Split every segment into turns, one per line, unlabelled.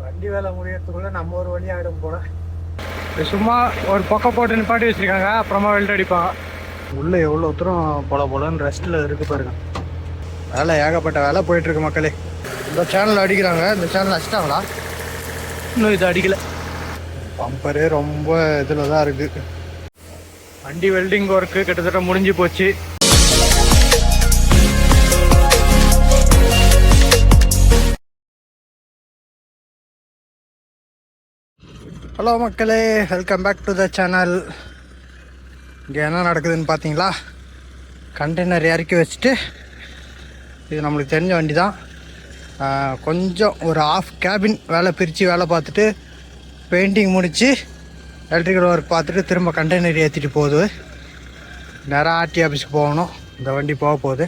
வண்டி வேலை முடியறதுக்குள்ள நம்ம ஒரு வழி ஆகிடும் போல. சும்மா ஒரு பக்கம் போட்டு நிப்பாட்டி வச்சிருக்காங்க, அப்புறமா வெல்ட் அடிப்பாங்க. உள்ள எவ்வளோ தூரம் போல போலன்னு ரெஸ்ட்ல இருக்கு பாருங்க. வேலை ஏகப்பட்ட வேலை போயிட்டு இருக்கு மக்களே. இந்த சேனல் அடிக்கிறாங்க, இந்த சேனல் அடிச்சிட்டாங்களா? இன்னும் இது அடிக்கல. பம்பரே ரொம்ப இதில் தான் இருக்கு. வண்டி வெல்டிங் ஒர்க்கு கிட்டத்தட்ட முடிஞ்சு போச்சு. ஹலோ மக்களே, welcome back to the channel. இங்கே என்ன நடக்குதுன்னு பார்த்தீங்களா? கண்டெய்னர் இறக்கி வச்சுட்டு, இது நம்மளுக்கு தெரிஞ்ச வண்டி தான். கொஞ்சம் ஒரு ஆஃப் கேபின் வேலை பிரித்து வேலை பார்த்துட்டு பெயிண்டிங் முடித்து எலக்ட்ரிக்கல் ஒர்க் பார்த்துட்டு திரும்ப கண்டெய்னர் ஏற்றிட்டு போகுது. நேராக ஆர்டி ஆஃபீஸுக்கு போகணும். இந்த வண்டி போக போகுது.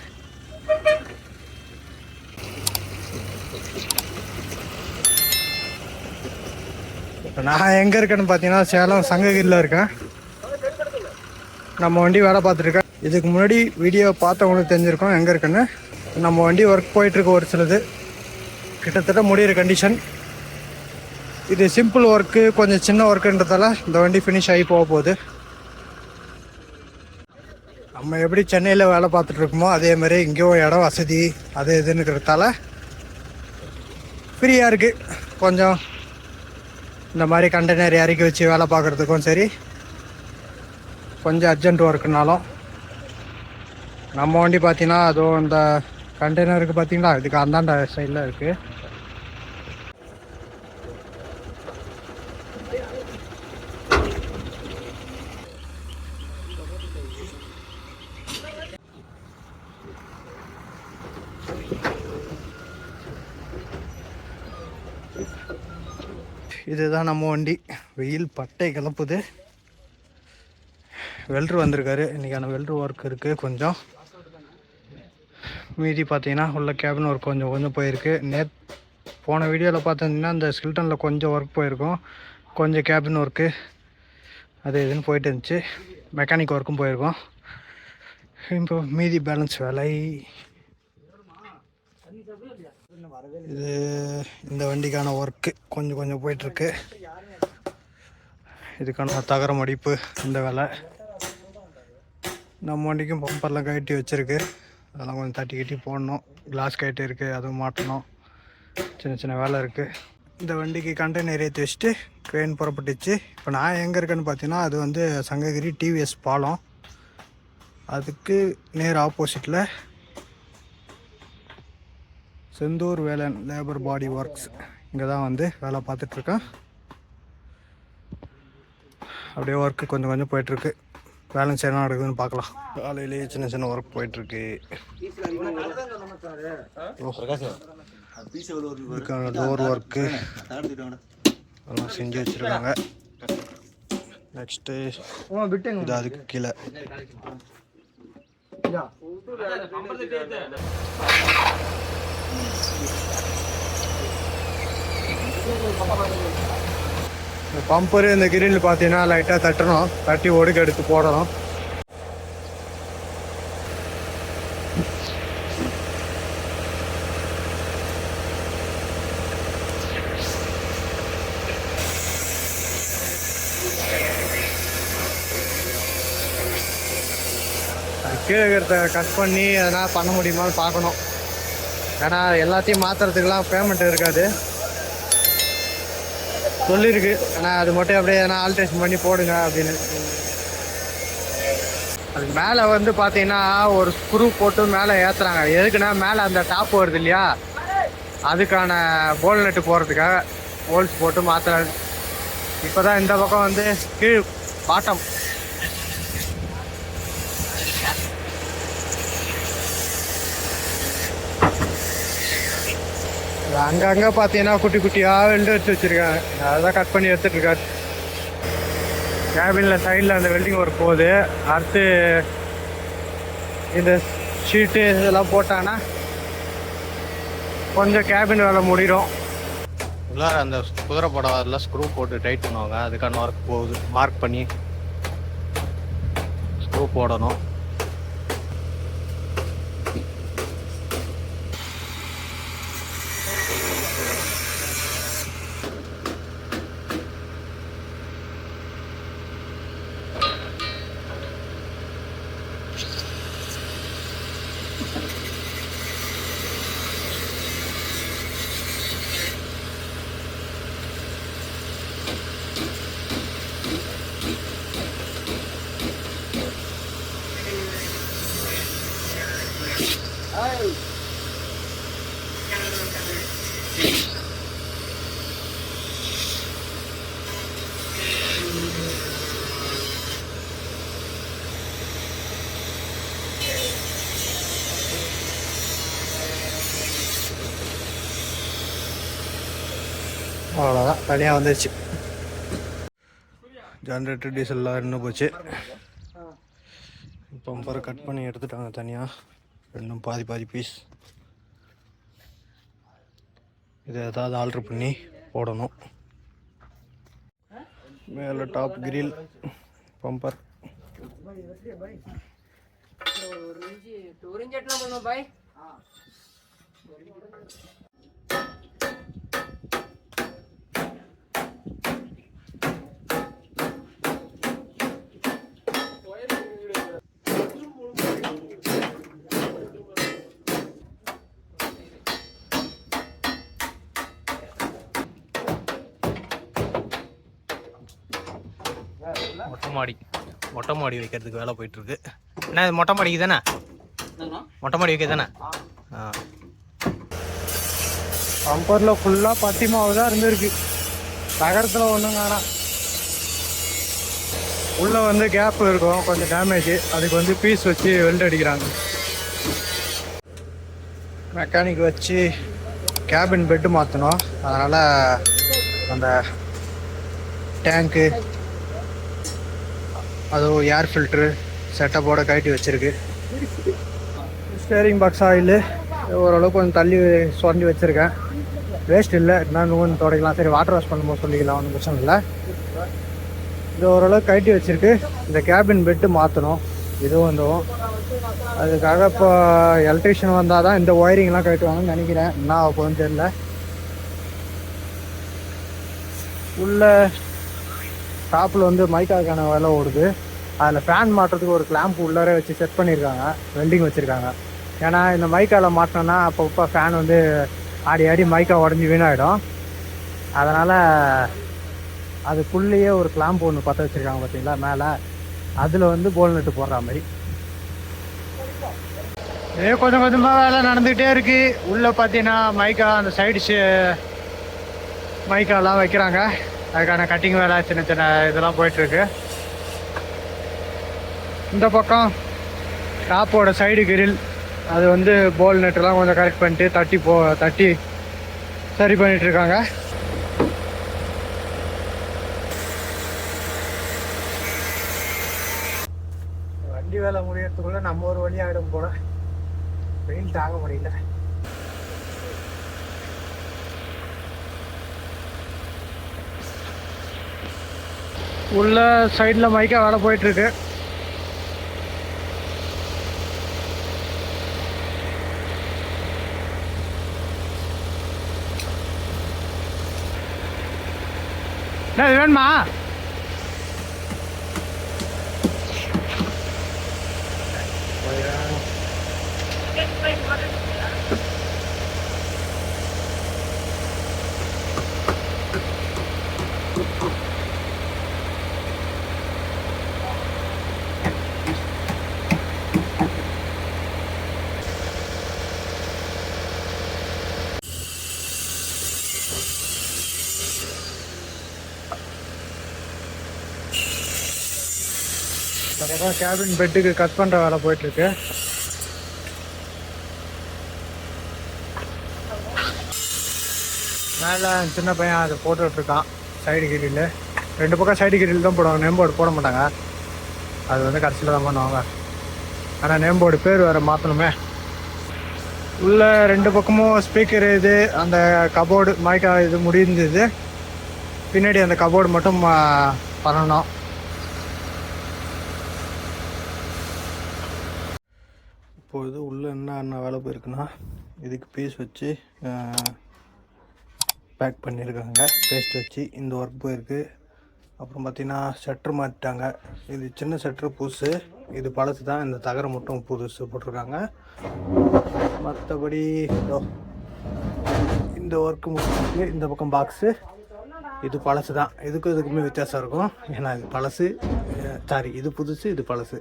இப்போ நான் எங்கே இருக்கேன்னு பார்த்தீங்கன்னா சேலம் சங்ககிரியில் இருக்கேன். நம்ம வண்டி வேலை பார்த்துருக்கேன். இதுக்கு முன்னாடி வீடியோ பார்த்தவங்களுக்கு தெரிஞ்சிருக்கோம் எங்கே இருக்குன்னு. நம்ம வண்டி ஒர்க் போயிட்டுருக்கு. ஒரு சிலது கிட்டத்தட்ட முடிகிற கண்டிஷன். இது சிம்பிள் ஒர்க்கு, கொஞ்சம் சின்ன ஒர்க்குன்றதால இந்த வண்டி ஃபினிஷ் ஆகி போக போகுது. நம்ம எப்படி சென்னையில் வேலை பார்த்துட்ருக்கோமோ அதே மாதிரி இங்கேயும் இடம் வசதி அது இதுன்னுக்கிறதால ஃப்ரீயாக இருக்குது. கொஞ்சம் இந்த மாதிரி கண்டெய்னர் இறக்கி வச்சு வேலை பார்க்குறதுக்கும் சரி, கொஞ்சம் அர்ஜென்ட் ஒர்க்குனாலும். நம்ம வண்டி பார்த்தீங்கன்னா அதுவும் இந்த கண்டெய்னருக்கு பார்த்தீங்களா, இதுக்கு அந்தாண்ட சைடில் இருக்குது. இதுதான் நம்ம வண்டி. வெயில் பட்டை கிளப்புது. வெல்ட்ரு வந்திருக்காரு. இன்றைக்கான வெல்ட்ரு ஒர்க் இருக்குது கொஞ்சம். மீதி பார்த்தீங்கன்னா உள்ள கேபின் ஒர்க் கொஞ்சம் போயிருக்கு. போன வீடியோவில் பார்த்திங்கன்னா இந்த ஸ்கில்டனில் கொஞ்சம் ஒர்க் போயிருக்கும். கொஞ்சம் கேபின் ஒர்க்கு அது இதுன்னு போயிட்டு இருந்துச்சு. மெக்கானிக் ஒர்க்கும் போயிருக்கோம். இப்போ மீதி பேலன்ஸ் வேலை. இது இந்த வண்டிக்கான ஒர்க்கு கொஞ்சம் போயிட்டுருக்கு. இதுக்கான தகரம் அடிப்பு இந்த வேலை. நம்ம வண்டிக்கும் பம்பர்லாம் கட்டி வச்சுருக்கு. அதெல்லாம் கொஞ்சம் தட்டி கட்டி போடணும். கிளாஸ் கட்டி இருக்குது, அதுவும் மாட்டணும். சின்ன வேலை இருக்குது. இந்த வண்டிக்கு கண்டெய்னர் ஏற்றி வச்சுட்டு ட்ரெயின் புறப்பட்டுச்சு. இப்போ நான் எங்கே இருக்கேன்னு பார்த்தீங்கன்னா அது வந்து சங்ககிரி டிவிஎஸ் பாலம். அதுக்கு நேர் ஆப்போசிட்டில் Senthur Velan labour body works, இங்கே தான் வந்து வேலை பார்த்துட்ருக்கேன். அப்படியே ஒர்க்கு கொஞ்சம் போயிட்டுருக்கு. பேலன்ஸ் என்ன நடக்குதுன்னு பார்க்கலாம். காலையிலேயே சின்ன ஒர்க் போயிட்டுருக்கு. டோர் ஒர்க்கு அதெல்லாம் செஞ்சு வச்சுருக்காங்க. நெக்ஸ்ட்டு இது அதுக்கு கீழே இந்த பம்பரு இந்த கிரில் பார்த்தீங்கன்னா லைட்டாக தட்டணும். தட்டி ஒடுக்க எடுத்து போடணும். கீழே இருக்கிறத கட் பண்ணி எதனால் பண்ண முடியுமான்னு பார்க்கணும். ஏன்னா எல்லாத்தையும் மாற்றுறதுக்கெலாம் பேமெண்ட் இருக்காது சொல்லியிருக்கு. ஆனால் அது மட்டும் அப்படியே எதனா ஆல்ட்ரேஷன் பண்ணி போடுங்க அப்படின்னு. அதுக்கு மேலே வந்து பார்த்தீங்கன்னா ஒரு ஸ்க்ரூ போட்டு மேலே ஏற்றுறாங்க. எதுக்குன்னா மேலே அந்த டாப் வருது இல்லையா, அதுக்கான போல் நட்டு போகிறதுக்காக ஹோல்ஸ் போட்டு மாற்றுறாங்க. இப்போ தான் இந்த பக்கம் வந்து கீழ் பாட்டம் அங்கங்கே பார்த்தீங்கன்னா குட்டியாக வெல்டு எடுத்து வச்சுருக்காங்க. அதான் கட் பண்ணி எடுத்துகிட்டு இருக்காரு. கேபினில் சைடில் அந்த வெல்டிங் ஒர்க் போகுது. அடுத்து இந்த ஷீட்டு இதெல்லாம் போட்டாங்கன்னா கொஞ்சம் கேபின் வேலை முடிடும். உள்ளார அந்த குதிரை படம் அதெல்லாம் ஸ்க்ரூ போட்டு டைட் பண்ணுவாங்க. அதுக்கான ஒர்க் போகுது. மார்க் பண்ணி ஸ்க்ரூ போடணும். அவ்வளோதான், தனியாக வந்துருச்சு. ஜென்ரேட்டர் டீசல்லாம் இன்னும் போச்சு. பம்பரை கட் பண்ணி எடுத்துட்டாங்க தனியாக, இன்னும் பாதி பாதி பீஸ். இதை ஏதாவது ஆல்ட்ரு பண்ணி போடணும். மேலே டாப் கிரில் பம்பர்.
மொட்டை மாடி வைக்கிறதுக்கு வேலை போயிட்டுருக்கு. என்ன இது மொட்டை மாடிக்கு தானே? மொட்டை மாடி வைக்க தானே?
பம்பரில் ஃபுல்லாக பத்தி மாவு தான் இருந்திருக்கு. நகரத்தில் ஒன்றும் காணாம். உள்ளே வந்து கேப் இருக்கும், கொஞ்சம் டேமேஜ். அதுக்கு வந்து பீஸ் வச்சு வெல்ட் அடிக்கிறாங்க. மெக்கானிக் வச்சு கேபின் பெட்டு மாற்றணும். அதனால் அந்த டேங்க்கு, அதுவும் ஏர் ஃபில்ட்ரு செட்டப்போடு கழட்டி வச்சுருக்கு. ஸ்டேரிங் பாக்ஸ் ஆயிலு ஓரளவுக்கு கொஞ்சம் தள்ளி சுரண்டி வச்சுருக்கேன். வேஸ்ட் இல்லை, இன்னும் கொஞ்சம் துடைக்கலாம். சரி, வாட்டர் வாஷ் பண்ணும்போது சொல்லிக்கலாம், ஒன்றும் பிரச்சனை இல்லை. இது ஓரளவுக்கு கழட்டி வச்சுருக்கு. இந்த கேபின் பெட்டு மாற்றணும். இதுவும் வந்துடும். அதுக்காக இப்போ எலக்ட்ரிஷியன் வந்தால் தான் இந்த ஒயரிங்லாம் கழட்டுவாங்கன்னு நினைக்கிறேன். என்ன ஆக போகுதுன்னு தெரியல. உள்ள டாப்பில் வந்து மைக்காக்கான வேலை ஓடுது. அதில் ஃபேன் மாட்டுறதுக்கு ஒரு கிளாம்ப் உள்ளாரே வச்சு செட் பண்ணியிருக்காங்க, வெல்டிங் வச்சுருக்காங்க. ஏன்னா இந்த மைக்காவில் மாட்டினோன்னா அப்பப்போ ஃபேன் வந்து ஆடி ஆடி மைக்கா உடஞ்சி வீணாகிடும். அதனால் அதுக்குள்ளேயே ஒரு கிளாம்ப் ஒன்று பற்ற வச்சுருக்காங்க பார்த்தீங்களா மேலே. அதில் வந்து போல் நட்டு போடுற மாதிரி. இதே கொஞ்சம் கொஞ்சமாக வேலை நடந்துக்கிட்டே இருக்குது. உள்ளே பார்த்தீங்கன்னா மைக்கா அந்த சைடு மைக்காலாம் வைக்கிறாங்க. அதுக்கான கட்டிங் வேலை சின்ன சின்ன இதெல்லாம் போயிட்டுருக்கு. இந்த பக்கம் டாப்போட சைடு கிரில் அது வந்து போல் நெட்டெல்லாம் கொஞ்சம் கரெக்ட் பண்ணிட்டு தட்டி சரி பண்ணிகிட்ருக்காங்க. வண்டி வேலை முடியறதுக்குள்ளே நம்ம ஒரு வழி ஆகிடும் போல. வெயில் தாங்க முடியல. உள்ள சைடில் மைக்கா வேலை போயிட்டுருக்கு. என்ன இது வேணுமா? கேபின் பெட்டுக்கு கட் பண்ணுற வேலை போயிட்டுருக்கு. மேலே சின்ன பையன் அதை போட்டுட்ருக்கான். சைடு கிரில் 2 பக்கம் சைடு கிரில் தான் போடுவாங்க, நேம் போர்டு போட மாட்டாங்க. அது வந்து கடைசியில் தான் பண்ணுவாங்க. ஆனால் நேம் போர்டு பேர் வேறு மாற்றணுமே. உள்ள 2 பக்கமும் ஸ்பீக்கர் இது, அந்த கபோர்டு மைக்கா இது முடிந்தது. பின்னாடி அந்த கபோர்டு மட்டும் பண்ணணும். இப்போது உள்ளே என்ன வேலை போயிருக்குன்னா, இதுக்கு பீஸ் வச்சு பேக் பண்ணியிருக்காங்க. பேஸ்ட் வச்சு இந்த ஒர்க் போயிருக்கு. அப்புறம் பார்த்திங்கன்னா ஷட்ரு மாற்றிட்டாங்க. இது சின்ன ஷட்ரு புதுசு, இது பழசு தான். இந்த தகரம் மட்டும் புதுசு போட்டிருக்காங்க. மற்றபடி இந்த ஒர்க்கு முடிச்சு இந்த பக்கம் பாக்ஸு இது பழசு தான். இதுக்கும் இதுக்குமே வித்தியாசம் இருக்கும். ஏன்னா இது பழசு, சாரி இது புதுசு, இது பழசு.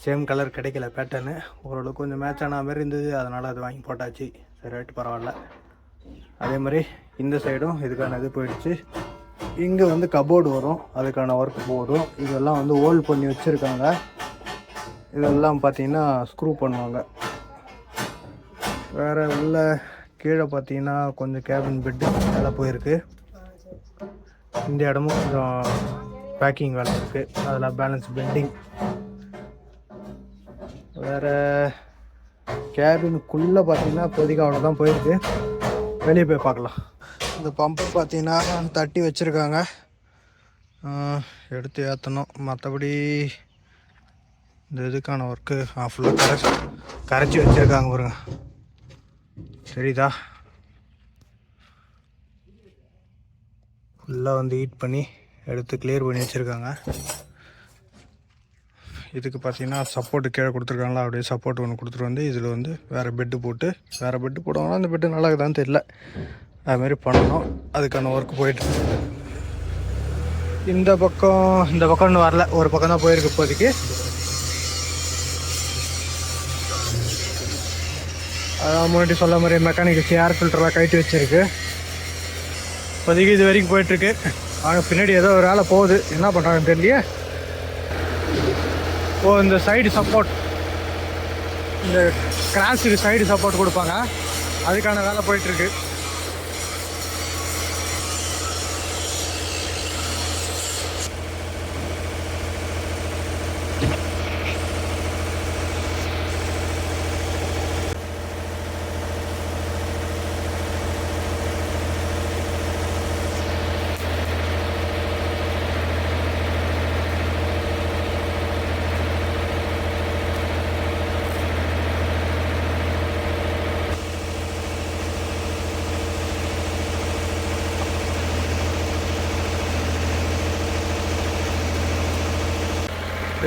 சேம் கலர் கிடைக்கல பேட்டர்னு. ஓரளவுக்கு கொஞ்சம் மேட்ச் ஆன மாதிரி இருந்தது, அதனால் அது வாங்கி போட்டாச்சு. சரி ரேட்டு பரவாயில்ல. அதே மாதிரி இந்த சைடும் இதுக்கான இது போயிடுச்சு. இங்கே வந்து கபோர்டு வரும், அதுக்கான ஒர்க் போடும். இதெல்லாம் வந்து ஹோல்ட் பண்ணி வச்சுருக்காங்க. இதெல்லாம் பார்த்தீங்கன்னா ஸ்க்ரூ பண்ணுவாங்க. வேறு உள்ள கீழே பார்த்தீங்கன்னா கொஞ்சம் கேபின் பெட்டு வேலை போயிருக்கு. இந்த இடமும் கொஞ்சம் பேக்கிங் வேலை இருக்குது, அதில் பேலன்ஸ் பெண்டிங். வேறு கேபினுக்குள்ளே பார்த்தீங்கன்னா இப்போதைக்கு அவ்வளோதான் போயிருக்கு. வெளியே போய் பார்க்கலாம். இந்த பம்பு பார்த்தீங்கன்னா தட்டி வச்சுருக்காங்க, எடுத்து ஏற்றணும். மற்றபடி இந்த இதுக்கான ஒர்க்கு ஃபுல்லாக கரைச்சி வச்சுருக்காங்க பாருங்க, சரிதா? ஃபுல்லாக வந்து ஹீட் பண்ணி எடுத்து கிளியர் பண்ணி வச்சுருக்காங்க. இதுக்கு பார்த்தீங்கன்னா சப்போர்ட்டு கீழே கொடுத்துருக்காங்களா, அப்படியே சப்போர்ட் ஒன்று கொடுத்துட்டு வந்து இதில் வந்து வேறு பெட்டு போட்டு, வேறு பெட்டு போடுவாங்கன்னா அந்த பெட்டு நல்லா இருக்குதான்னு தெரியல, அதுமாரி பண்ணணும். அதுக்கான ஒர்க் போயிட்டு இந்த பக்கம் இன்னும் வரல, ஒரு பக்கம் தான் போயிருக்கு இப்போதைக்கு. அதான் முன்னாடி சொல்ல மாதிரி மெக்கானிக் ஏர் ஃபில்டர்லாம் கழட்டி வச்சுருக்கு. இப்போதைக்கு இது வரைக்கும் போயிட்டுருக்கு. ஆனால் பின்னாடி ஏதோ ஒரு வேலை போகுது, என்ன பண்ணுறாங்கன்னு தெரியலையே. இந்த சைடு சப்போர்ட், இந்த கிராஸுக்கு சைடு சப்போர்ட் கொடுப்பாங்க, அதுக்கான வேலை போயிட்டுருக்கு.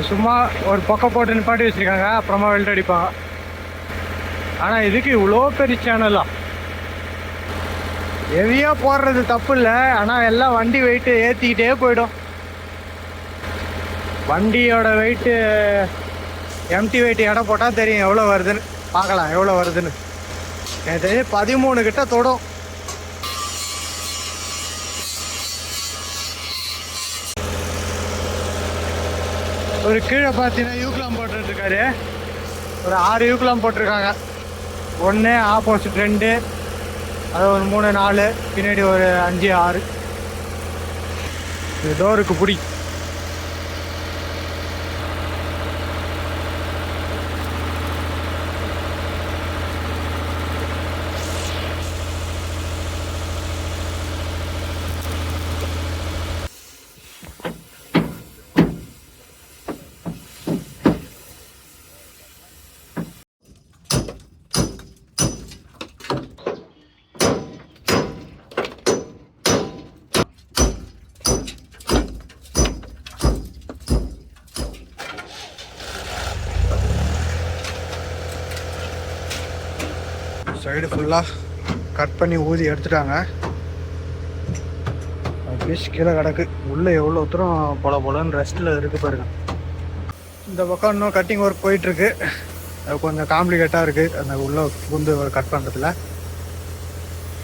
சும்மா ஒரு பக்கம் போட்டு நிப்பாட்டி வச்சுருக்காங்க, அப்புறமா வெல்ட் அடிப்பாங்க. ஆனால் இதுக்கு இவ்வளோ பெரிய சேனலா, ஹெவியாக போடுறது தப்பு இல்லை, ஆனால் எல்லாம் வண்டி வெயிட்டு ஏற்றிக்கிட்டே போயிடும். வண்டியோட வெயிட்டு எம்டி வெயிட் எடை போட்டால் தெரியும் எவ்வளோ வருதுன்னு, பார்க்கலாம் எவ்வளோ வருதுன்னு. எனக்கு தெரிஞ்சு 13 கிட்ட தொடும். ஒரு கீழே பார்த்தீங்கன்னா யூக்லாம் போட்டுருக்காரு, ஒரு 6 யூக்லாம் போட்டிருக்காங்க. 1 ஆப்போசிட் 2, அது ஒரு 3 4, பின்னாடி ஒரு 5 6. இது டோருக்கு பிடி. சைடு ஃபுல்லாக கட் பண்ணி ஊதி எடுத்துட்டாங்க. பீஸ் கீழே கிடக்கு, உள்ளே எவ்வளோ தூரம் போலன்னு ரெஸ்ட்டில் இருக்குது பாருங்க. இந்த பக்கம் இன்னும் கட்டிங் ஒர்க் போயிட்டுருக்கு, அது கொஞ்சம் காம்ப்ளிகேட்டாக இருக்குது அந்த உள்ளே புந்து கட் பண்ணுறதுல.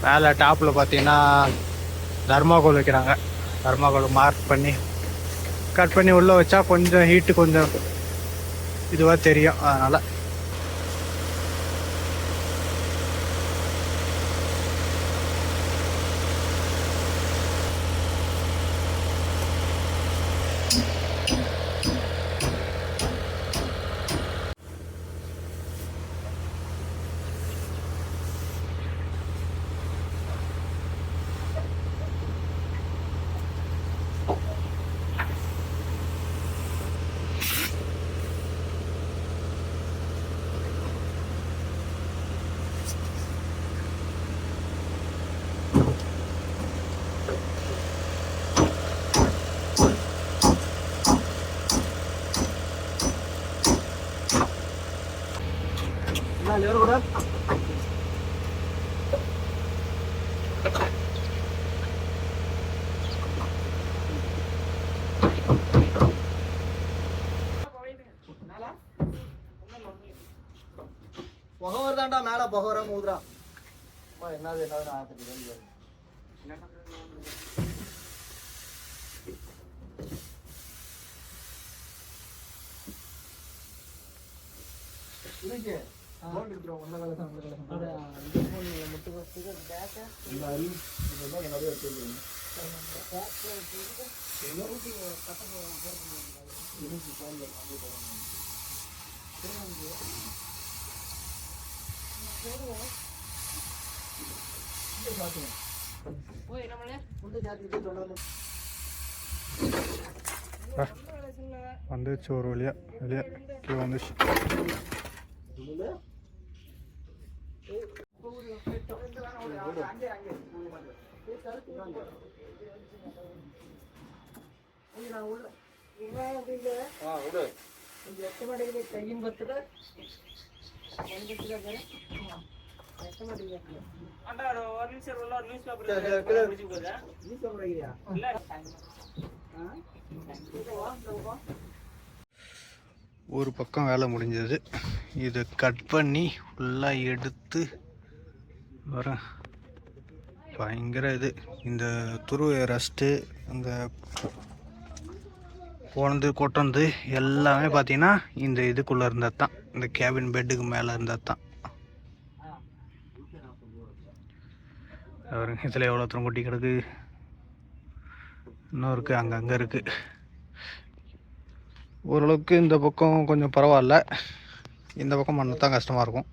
மேலே டாப்பில் பார்த்தீங்கன்னா தர்மாகோல் வைக்கிறாங்க, தர்மாகோல் மார்க் பண்ணி கட் பண்ணி உள்ளே வச்சா கொஞ்சம் ஹீட்டு கொஞ்சம் இதுவாக தெரியும், அதனால். மேலே பகோரா ஊதுறா என்னது என்னது ஆத்துக்கு வந்துச்சு ஒரு வழியா வெளியே கீழே வந்துச்சு. ஒரு பக்கம் வேலை முடிஞ்சது. இதை கட் பண்ணி ஃபுல்லாக எடுத்து வர பயங்கர இது. இந்த துருவ ரஸ்ட்டு அந்த போனது கொட்டந்து எல்லாமே பார்த்தீங்கன்னா இந்த இதுக்குள்ளே இருந்தால் தான், இந்த கேபின் பெட்டுக்கு மேலே இருந்தால் தான். இதில் எவ்வளோ தூரம் கொட்டி கிடக்கு, இன்னும் இருக்குது, அங்கங்கே இருக்குது. ஓரளவுக்கு இந்த பக்கம் கொஞ்சம் பரவாயில்ல, இந்த பக்கம் மண்ணு தான் கஷ்டமாக இருக்கும்.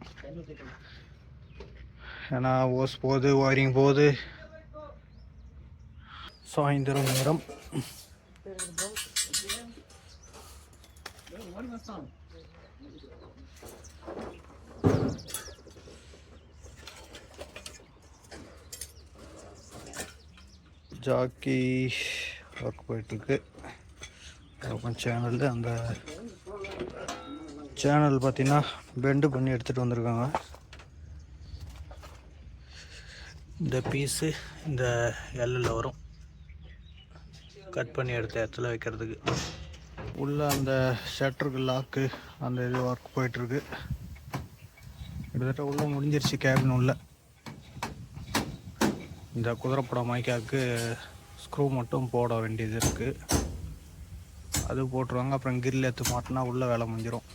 ஏன்னா ஓஸ் போகுது, ஒயரிங் போகுது. சாயந்தரம் நேரம் ஜாக்கி ஒர்க் போயிட்டுருக்கு. சேனலில் அந்த சேனல் பார்த்தீங்கன்னா பெண்டு பண்ணி எடுத்துகிட்டு வந்திருக்காங்க. இந்த பீஸு இந்த எல்லில் வரும், கட் பண்ணி எடுத்த இடத்துல வைக்கிறதுக்கு. உள்ள அந்த ஷட்டருக்கு லாக்கு அந்த இது ஒர்க் போயிட்டுருக்கு. கிட்டத்தட்ட உள்ளே முடிஞ்சிருச்சு கேபின் உள்ள. இந்த குதிரைப்பட மைக்காவுக்கு ஸ்க்ரூ மட்டும் போட வேண்டியது இருக்குது, அது போட்டுருவாங்க. அப்புறம் கிரில் எடுத்து மாட்டினா உள்ளே வேலை முடிஞ்சிடும்.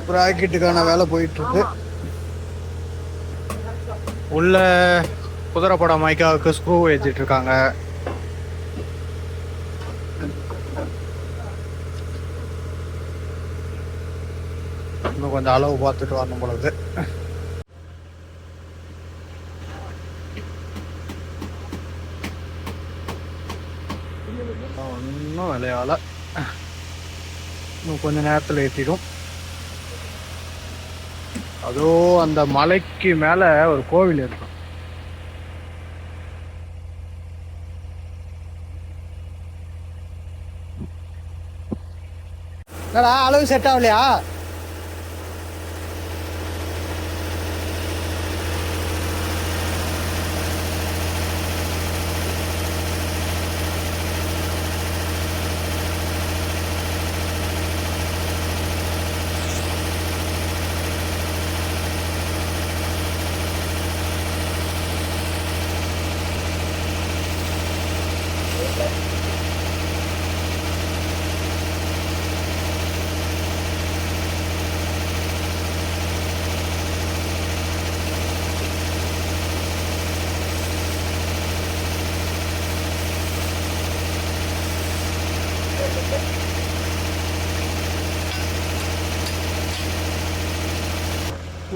ப்ராக்கெட்டுக்கான வேலை போயிட்டுருக்கு. உள்ள குதிரைப்பட மைக்காவுக்கு ஸ்க்ரூ ஏற்றிட்டு இருக்காங்க. இன்னும் கொஞ்சம் அளவு பார்த்துட்டு வரணும் பொழுது. ஒன்றும் விளையால, இன்னும் கொஞ்சம் நேரத்தில் ஏற்றிடும். அதோ அந்த மலைக்கு மேலே ஒரு கோவில் இருக்கும். என்னடா அளவு செட் ஆகலையா?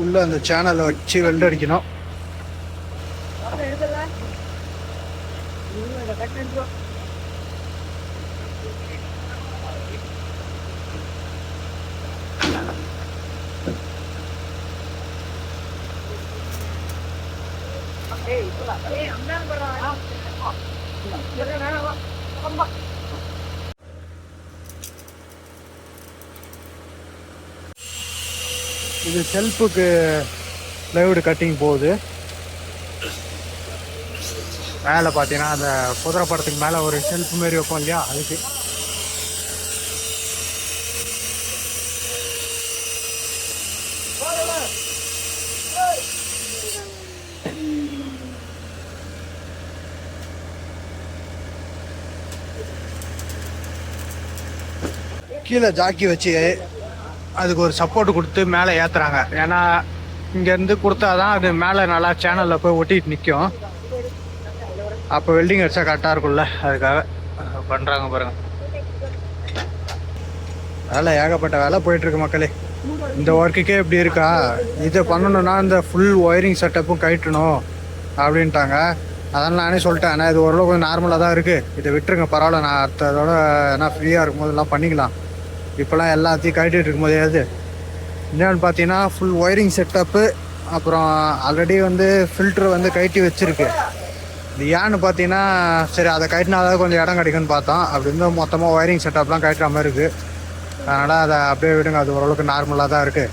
உள்ள அந்த சேனலை வச்சு வெல்ட் அடிக்கணும். இது செல்ஃபுக்கு ப்ளைவுட் கட்டிங் போகுது. மேலே பார்த்தீங்கன்னா அந்த குதிரை படத்துக்கு மேலே ஒரு செல்ஃப் மாரி வைப்போம் இல்லையா, அதுக்கு. கீழே ஜாக்கி வச்சு அதுக்கு ஒரு சப்போர்ட் கொடுத்து மேலே ஏற்றுறாங்க. ஏன்னா இங்கேருந்து கொடுத்தா தான் அது மேலே நல்லா சேனலில் போய் ஒட்டிட்டு நிற்கும். அப்போ வெல்டிங் அடிச்சா கரெக்டாக இருக்கும்ல, அதுக்காக பண்ணுறாங்க பாருங்கள். வேலை ஏகப்பட்ட வேலை போயிட்டுருக்கு மக்களே. இந்த ஒர்க்குக்கே இப்படி இருக்கா, இதை பண்ணணுன்னா இந்த ஃபுல் ஒயரிங் செட்டப்பும் கட்டணும் அப்படின்ட்டாங்க. அதனால் நானே சொல்லிட்டேன், ஆனால் இது ஓரளவு கொஞ்சம் நார்மலாக தான் இருக்குது, இதை விட்டுருங்க பரவாயில்ல, நான் அடுத்ததோட ஏன்னா ஃப்ரீயாக இருக்கும் போதெல்லாம் பண்ணிக்கலாம். இப்போலாம் எல்லாத்தையும் கட்டிகிட்டு இருக்கும்போது என்னென்னு பார்த்தீங்கன்னா ஃபுல் ஒயரிங் செட்டப்பு, அப்புறம் ஆல்ரெடி வந்து ஃபில்ட்ரு வந்து கட்டி வச்சுருக்கு. இது ஏன்னு பார்த்தீங்கன்னா சரி அதை கட்டினா தான் கொஞ்சம் இடம் கிடைக்குன்னு பார்த்தோம். அப்படி இருந்தால் மொத்தமாக ஒயரிங் செட்டப்லாம் கட்டுற மாதிரி இருக்குது. அதனால் அதை அப்படியே விடுங்க, அது ஓரளவுக்கு நார்மலாக தான் இருக்குது.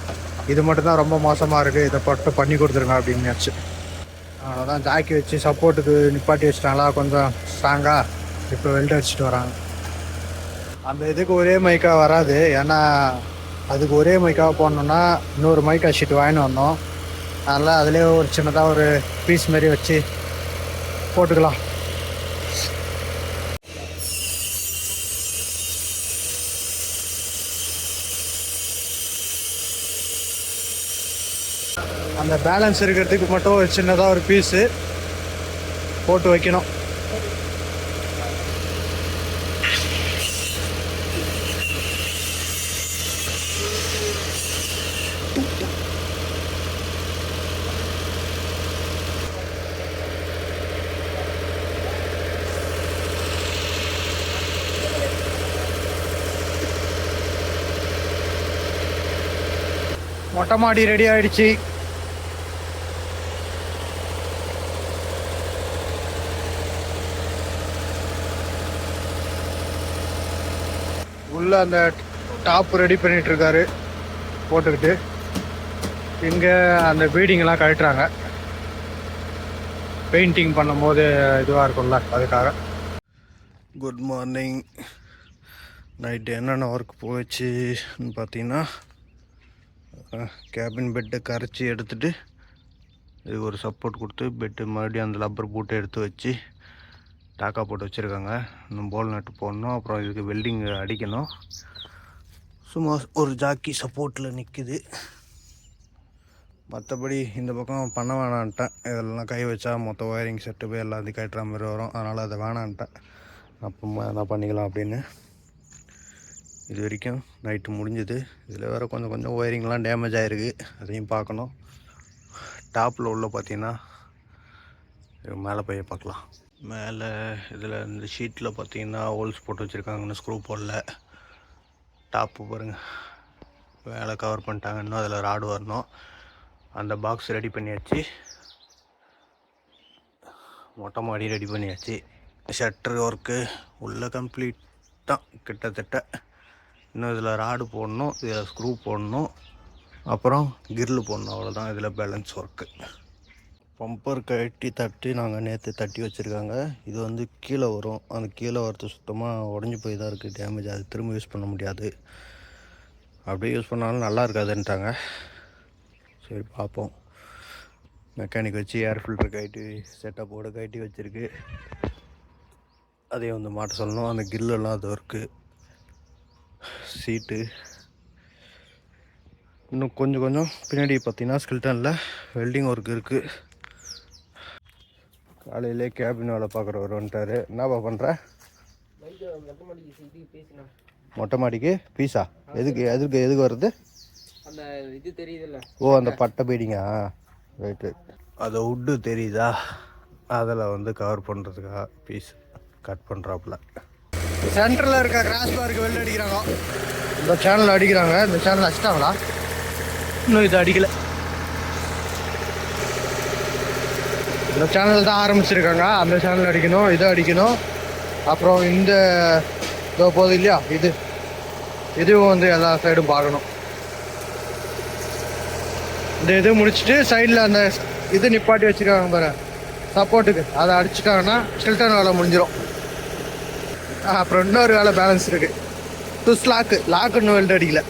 இது மட்டும்தான் ரொம்ப மோசமாக இருக்குது, இதை பட்டு பண்ணி கொடுத்துருங்க அப்படின்னாச்சு. அவ்வளோதான், ஜாக்கி வச்சு சப்போர்ட்டுக்கு நிப்பாட்டி வச்சிட்டாங்களா கொஞ்சம் ஸ்ட்ராங்காக. இப்போ வெல்ட் அடிச்சுட்டு வராங்க. அந்த இதுக்கு ஒரே மைக்காக வராது, ஏன்னா அதுக்கு ஒரே மைக்காக போடணுன்னா இன்னொரு மைக்கா ஷீட் வாங்கிட்டு வந்தோம். அதனால் அதிலே ஒரு சின்னதாக ஒரு பீஸ் மாரி வச்சு போட்டுக்கலாம். அந்த பேலன்ஸ் இருக்கிறதுக்கு மட்டும் ஒரு சின்னதாக ஒரு பீஸு போட்டு வைக்கணும். மொட்டை மாடி ரெடி ஆயிடுச்சு. உள்ள அந்த டாப் ரெடி பண்ணிட்டு இருக்காரு போட்டுக்கிட்டு. இங்கே அந்த பீடிங்கெல்லாம் கழட்டுறாங்க, பெயிண்டிங் பண்ணும்போது இதுவாக இருக்கும்ல, அதுக்காக. Good morning. நைட்டு என்னென்ன ஒர்க் போச்சுன்னு பார்த்தீங்கன்னா கேபின் பெட்டை கரைச்சி எடுத்துகிட்டு இது ஒரு சப்போர்ட் கொடுத்து பெட்டு மறுபடியும் அந்த லப்பர் பூட்டை எடுத்து வச்சு டாக்கா போட்டு வச்சுருக்காங்க. இன்னும் போல் நட்டு போடணும், அப்புறம் இதுக்கு வெல்டிங் அடிக்கணும். சும்மா ஒரு ஜாக்கி சப்போர்ட்டில் நிற்குது. மற்றபடி இந்த பக்கம் பண்ண வேணான்ட்டேன், இதெல்லாம் கை வச்சா மொத்த ஒயரிங் செட்டு போய் எல்லாத்தையும் கட்டுற மாதிரி வரும். அதனால் அதை வேணான்ட்டேன், அப்புறமா என்ன பண்ணிக்கலாம் அப்படின்னு. இது வரைக்கும் நைட்டு முடிஞ்சுது. இதில் வேறு கொஞ்சம் ஒயரிங்லாம் டேமேஜ் ஆகிருக்கு, அதையும் பார்க்கணும். டாப்பில் உள்ள பார்த்தீங்கன்னா மேலே போய் பார்க்கலாம். மேலே இதில் இந்த ஷீட்டில் பார்த்தீங்கன்னா ஹோல்ஸ் போட்டு வச்சுருக்காங்கன்னு ஸ்க்ரூ போடல. டாப்பு பாருங்கள், மேலே கவர் பண்ணிட்டாங்க. இன்னும் அதில் ராடு வரணும். அந்த பாக்ஸ் ரெடி பண்ணியாச்சு, மொட்டை மாடி ரெடி பண்ணியாச்சு. ஷட்டர் ஒர்க்கு உள்ள கம்ப்ளீட் தான் கிட்டத்தட்ட. இன்னும் இதில் ராடு போடணும், இதில் ஸ்க்ரூ போடணும், அப்புறம் கிரில் போடணும், அவ்வளோதான் இதில் பேலன்ஸ் ஒர்க்கு. பம்பர் கட்டி தட்டி நாங்கள் நேற்று தட்டி வச்சுருக்காங்க. இது வந்து கீழே வரும், அந்த கீழே வரது சுத்தமாக உடஞ்சி போய் தான் இருக்குது, டேமேஜ். அது திரும்ப யூஸ் பண்ண முடியாது, அப்படியே யூஸ் பண்ணாலும் நல்லா இருக்காதுன்ட்டாங்க. சரி பார்ப்போம். மெக்கானிக் வச்சு ஏர் ஃபில்டர் கட்டி செட்டப்போடு கட்டி வச்சுருக்கு, அதையும் வந்து மாட்ட சொல்லணும். அந்த கிரில்லெல்லாம் அது ஒர்க்கு, சீட்டு இன்னும் கொஞ்சம் பின்னாடி பார்த்தீங்கன்னா ஸ்கில்டனில் வெல்டிங் ஒர்க் இருக்குது. காலையிலே கேபின் வேலை பார்க்குறவர் வந்துட்டார். என்னப்பா பண்ணுற? மொட்டை மாடிக்கு பீஸா? எதுக்கு வருது?
அந்த இது தெரியுதுல்ல,
ஓ அந்த பட்டை பீடிங்கா, ரைட்டு. அதை வுட்டு தெரியுதா, அதில் வந்து கவர் பண்ணுறதுக்காக பீஸ் கட் பண்ணுறாப்புல. சென்டரில் இருக்க கிராஸ் பாருக்கு வெளில அடிக்கிறாங்க. இந்த சேனல் அடிக்கிறாங்க, இந்த சேனல் அடிச்சிட்டாங்களா? இன்னும் இது அடிக்கலை. இந்த சேனல் தான் ஆரம்பிச்சிருக்காங்க, அந்த சேனல் அடிக்கணும், இதை அடிக்கணும். அப்புறம் இந்த இதோ போகுது இல்லையா, இதுவும் வந்து எல்லா சைடும் பார்க்கணும். இந்த இது முடிச்சுட்டு சைடில் அந்த இது நிப்பாட்டி வச்சுருக்காங்க பாரு சப்போர்ட்டுக்கு, அதை அடிச்சுட்டாங்கன்னா ஸ்டில்டன் வேலை முடிஞ்சிடும். அப்புறம் இன்னொரு வேலை பேலன்ஸ் இருக்குது. டுஸ் லாக்கு இன்னும் வெல்ட் அடிக்கல.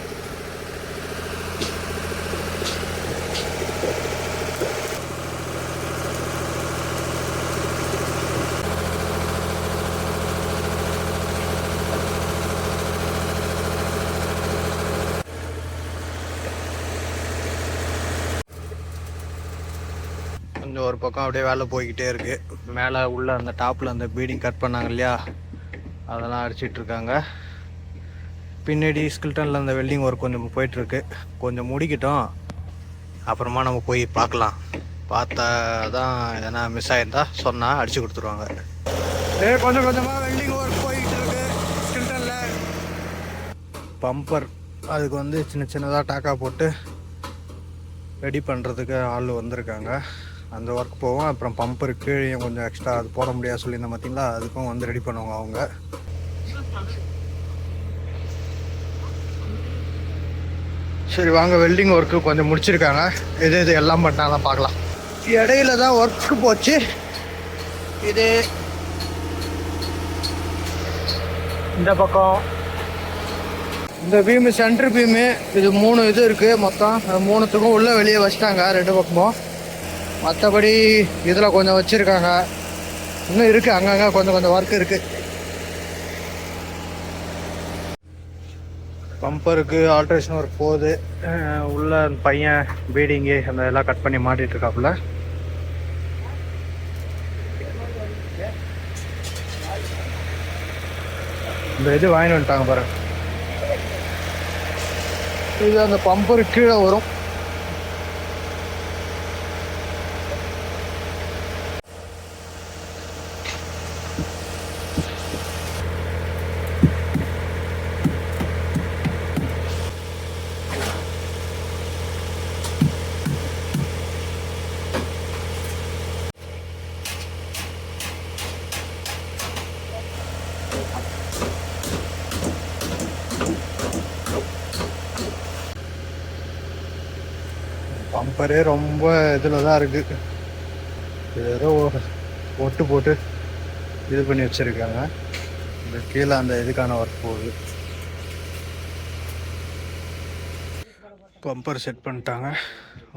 கொஞ்சம் ஒரு பக்கம் அப்படியே வேலை போய்கிட்டே இருக்கு. மேலே உள்ள அந்த டாப்பில் அந்த பீடிங் கட் பண்ணாங்க இல்லையா, அதெல்லாம் அடிச்சிட்ருக்காங்க. பின்னாடி ஸ்கில்டனில் அந்த வெல்டிங் ஒர்க் கொஞ்சம் போயிட்டுருக்கு. கொஞ்சம் முடிக்கட்டும், அப்புறமா நம்ம போய் பார்க்கலாம். பார்த்தா தான் எதனா மிஸ் ஆகிருந்தா சொன்னால் அடித்து கொடுத்துருவாங்க. கொஞ்சம் கொஞ்சமாக வெல்டிங் ஒர்க் போயிட்டு இருக்கு ஸ்கில்டனில். பம்பர் அதுக்கு வந்து சின்ன சின்னதாக டாக்கா போட்டு ரெடி பண்ணுறதுக்கு ஆள் வந்திருக்காங்க. அந்த ஒர்க் போவோம். அப்புறம் பம்பர் கீழே கொஞ்சம் எக்ஸ்ட்ரா அது போட முடியாது சொல்லியிருந்தேன் பார்த்தீங்களா, அதுக்கும் வந்து ரெடி பண்ணுவாங்க அவங்க. சரி வாங்க, வெல்டிங் ஒர்க்கு கொஞ்சம் முடிச்சிருக்காங்க. இது எல்லாம் பண்ணாதான் பார்க்கலாம். இடையில தான் ஒர்க்கு போச்சு. இது இந்த பக்கம் இந்த பீமு சென்ட்ரு பீமு, இது 3 இது இருக்குது மொத்தம். 3த்துக்கும் உள்ளே வெளியே வச்சிட்டாங்க 2 பக்கமும். மற்றபடி இதில் கொஞ்சம் வச்சுருக்காங்க. இன்னும் இருக்குது, அங்கங்கே கொஞ்சம் கொஞ்சம் ஒர்க் இருக்குது. பம்பருக்கு ஆல்ட்ரேஷன் ஒர்க் போகுது. உள்ள பையன் பீடிங்கு அந்த இதெல்லாம் கட் பண்ணி மாட்டிகிட்டு இருக்காப்புல. இந்த இது வாங்கிட்டு வந்துட்டாங்க பாருங்க. இது அந்த பம்பரு கீழே வரும். பம்பரே ரொம்ப இதில் தான் இருக்குது. ஏதோ ஒட்டு போட்டு இது பண்ணி வச்சுருக்காங்க. இந்த கீழே அந்த இதுக்கான ஒர்க் போகுது. பம்பர் செட் பண்ணிட்டாங்க,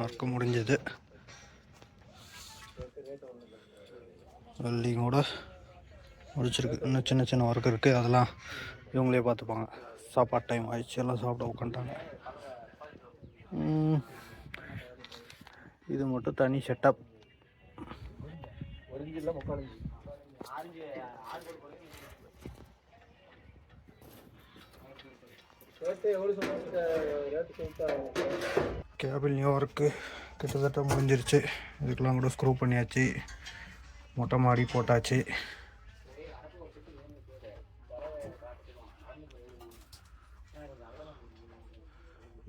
ஒர்க்கு முடிஞ்சது. வெல்டிங்கோட முடிச்சிருக்கு. இன்னும் சின்ன சின்ன ஒர்க் இருக்குது, அதெல்லாம் இவங்களே பார்த்துப்பாங்க. சாப்பாடு டைம் ஆயிடுச்சு, எல்லாம் சாப்பிட உட்காந்துட்டாங்க. இது மட்டும் தனி செட்டப். கேபிள் ஒர்க்கு கிட்டத்தட்ட முடிஞ்சிருச்சு. இதுக்கெல்லாம் கூட ஸ்க்ரூ பண்ணியாச்சு, மொட்டை மாடி போட்டாச்சு.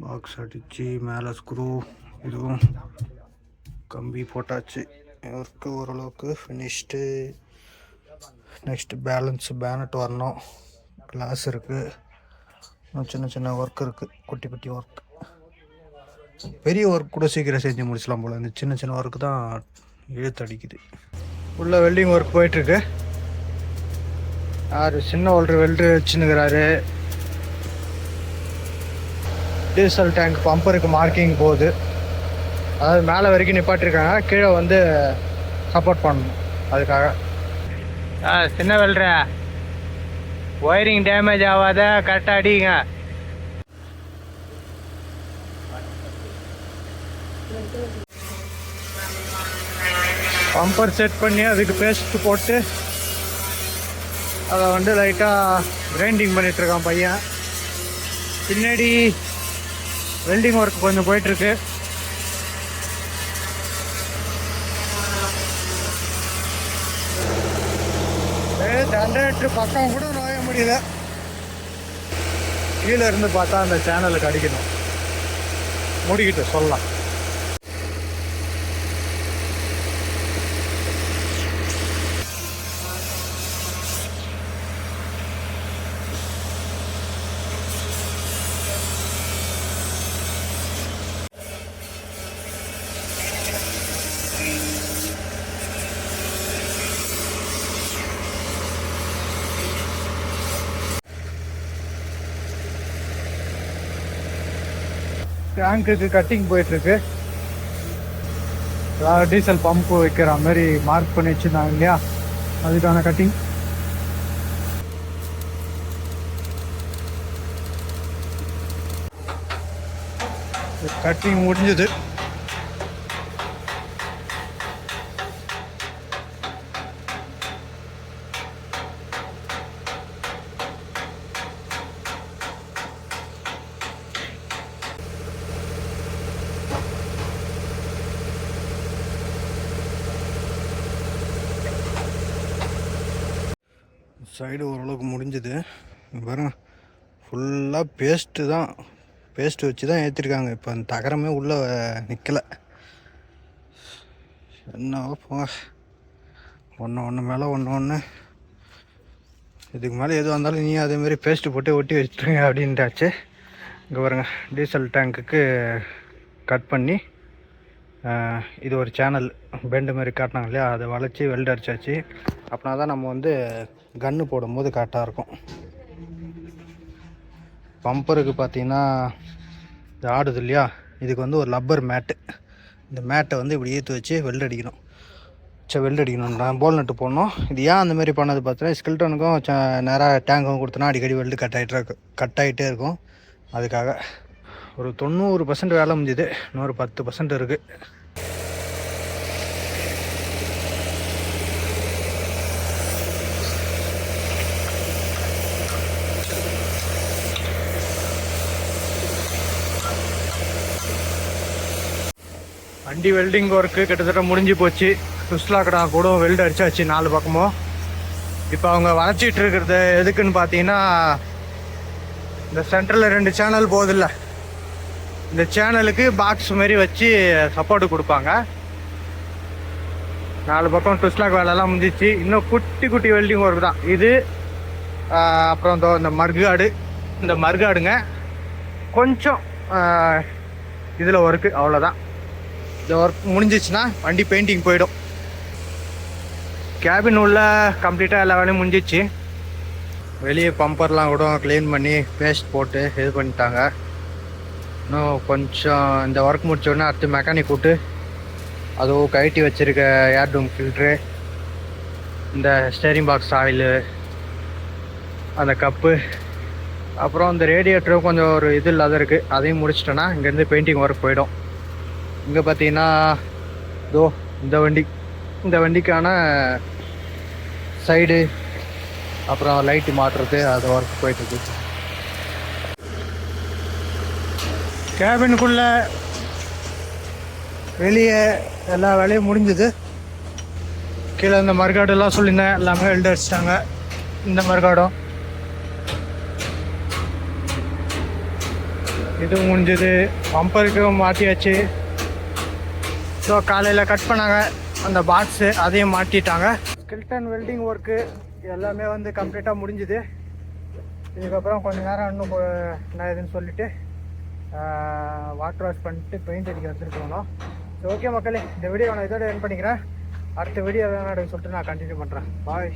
பாக்ஸ் அடித்து மேலே ஸ்க்ரூ, இதுவும் கம்பி போட்டாச்சு. ஒர்க்கு ஓரளவுக்கு ஃபினிஷ்டு. நெக்ஸ்ட்டு பேனட் வரணும். கிளாஸ் இருக்குது. இன்னும் சின்ன சின்ன ஒர்க் இருக்குது, குட்டி குட்டி ஒர்க். பெரிய ஒர்க் கூட சீக்கிரம் செஞ்சு முடிச்சலாம் போல். இந்த சின்ன சின்ன ஒர்க்கு தான் இழுத்து அடிக்குது. உள்ள வெல்டிங் ஒர்க் போயிட்டுருக்கு. யார் சின்ன வெல்ட்ரு வச்சுன்னுக்கிறாரு. டீசல் டேங்க் பம்பருக்கு மார்க்கிங் போகுது. அதாவது மேலே வரைக்கும் நிப்பாட்டிருக்காங்க, கீழே வந்து சப்போர்ட் பண்ணணும் அதுக்காக. சின்ன வெல்ட்ரு ஒயரிங் டேமேஜ் ஆகாத கரெக்டாக அடிங்க. பம்பர் செட் பண்ணி அதுக்கு பேஸ்ட் போட்டு அதை வந்து லைட்டாக கிரைண்டிங் பண்ணிகிட்ருக்கான் பையன். பின்னாடி வெல்டிங் ஒர்க் கொஞ்சம் போயிட்டுருக்கு. ஜென்ரேட்டர் பக்கம் கூட நோய முடியல. கீழே இருந்து பார்த்தா அந்த சேனலுக்கு அடிக்கணும். முடிக்கிட்டு சொல்லலாம். டேங்க்குக்கு கட்டிங் போயிட்டுருக்கு. டீசல் பம்பு வைக்கிற மாதிரி மார்க் பண்ணி வச்சுருந்தாங்க இல்லையா, அதுக்கான கட்டிங். கட்டிங் முடிஞ்சது. சைடு ஓரளவுக்கு முடிஞ்சுது. பாருங்க, ஃபுல்லாக பேஸ்ட்டு தான், பேஸ்ட்டு வச்சு தான் ஏற்றிருக்காங்க. இப்போ அந்த தகரமே உள்ளே நிற்கலை. என்னவோ போங்க, ஒன்று மேலே ஒன்று. இதுக்கு மேலே எது வந்தாலும் நீ அதேமாரி பேஸ்ட்டு போட்டு ஒட்டி வச்சுருங்க அப்படின்ட்டாச்சு. இங்கே பாருங்க, டீசல் டேங்க்குக்கு கட் பண்ணி இது ஒரு சேனல் பெண்டு மாதிரி காட்டினாங்க இல்லையா, அதை வளைச்சி வெல்ட் அடிச்சாச்சு. அப்படின்னா தான் நம்ம வந்து கன்று போடும்போது கரெக்டாக இருக்கும். பம்பருக்கு பார்த்தீங்கன்னா இது ஆடுது இல்லையா, இதுக்கு வந்து ஒரு லப்பர் மேட்டு, இந்த மேட்டை வந்து இப்படி ஏற்றி வச்சு வெல்ட் அடிக்கணும். வெல்ட் அடிக்கணும்னா போல் நட்டு போடணும். இது ஏன் அந்தமாரி பண்ணது பார்த்தீங்கன்னா, ஸ்கில்டனுக்கும் நேராக டேங்க்கும் கொடுத்தோன்னா அடிக்கடி வெல்டு கட் ஆகிட்டே இருக்கும். அதுக்காக ஒரு 90% வேலை முடிஞ்சுது, இன்னொரு 10% இருக்குது. வண்டி வெல்டிங் ஒர்க்கு கிட்டத்தட்ட முடிஞ்சு போச்சு. சுஸ்லாக்கடா கூட வெல்டு அடிச்சாச்சு 4 பக்கமும். இப்போ அவங்க வளைச்சிட்டு இருக்கிறது எதுக்குன்னு பார்த்தீங்கன்னா, இந்த சென்டரில் 2 சேனல் போகுதில்ல, இந்த சேனலுக்கு பாக்ஸ் மாரி வச்சு சப்போர்ட்டு கொடுப்பாங்க. 4 பக்கம் ட்விஸ்லாக் வேலைலாம் முடிஞ்சிச்சு. இன்னும் குட்டி குட்டி வெல்டிங் ஒர்க் தான் இது. அப்புறம் இந்த மர்காடுங்க கொஞ்சம் இதில் ஒர்க்கு, அவ்வளோதான். இந்த ஒர்க் முடிஞ்சிச்சுன்னா வண்டி பெயிண்டிங் போயிடும். கேபின் உள்ள கம்ப்ளீட்டாக எல்லா வேலையும் முடிஞ்சிச்சு. வெளியே பம்பர்லாம் கூட க்ளீன் பண்ணி பேஸ்ட் போட்டு இது பண்ணிட்டாங்க. இன்னும் கொஞ்சம் இந்த ஒர்க் முடிச்சோடனே அடுத்து மெக்கானிக் கூட்டு அதுவும் கழட்டி வச்சுருக்க ஏர் டூம் ஃபில்ட்ரு, இந்த ஸ்டேரிங் பாக்ஸ் ஆயிலு, அந்த கப்பு, அப்புறம் இந்த ரேடியேட்டரும் கொஞ்சம் ஒரு இது இல்லாத இருக்குது. அதையும் முடிச்சிட்டோன்னா இங்கேருந்து பெயிண்டிங் ஒர்க் போயிடும். இங்கே பார்த்தீங்கன்னா இந்த வண்டிக்கான சைடு அப்புறம் லைட்டு மாட்டுறது, அது ஒர்க் போயிட்டுருக்கு. கேபினுக்குள்ளே வெளியே எல்லா வேலையும் முடிஞ்சுது. கீழே இந்த மர்காடெல்லாம் சொல்லியிருந்தேன், எல்லாமே வெல்ட் அடிச்சிட்டாங்க. இந்த மர்காடம் இது முடிஞ்சது. பம்பருக்கு மாற்றியாச்சு. ஸோ காலையில் கட் பண்ணாங்க அந்த பாக்ஸு, அதையும் மாட்டிட்டாங்க. ஸ்கில்டன் வெல்டிங் ஒர்க்கு எல்லாமே வந்து கம்ப்ளீட்டாக முடிஞ்சுது. இதுக்கப்புறம் கொஞ்சம் நேரம் இன்னும் நான் இதுன்னு சொல்லிவிட்டு வாட்டர் வாஷ் பண்ணிட்டு பெயிண்ட் அடிக்க வச்சுருக்கணும். ஸோ ஓகே மக்களே, இந்த வீடியோ நான் இதோட என் பண்ணிக்கிறேன். அடுத்த வீடியோ வேணாம் சொல்லிட்டு நான் கண்டினியூ பண்ணுறேன். பாய்.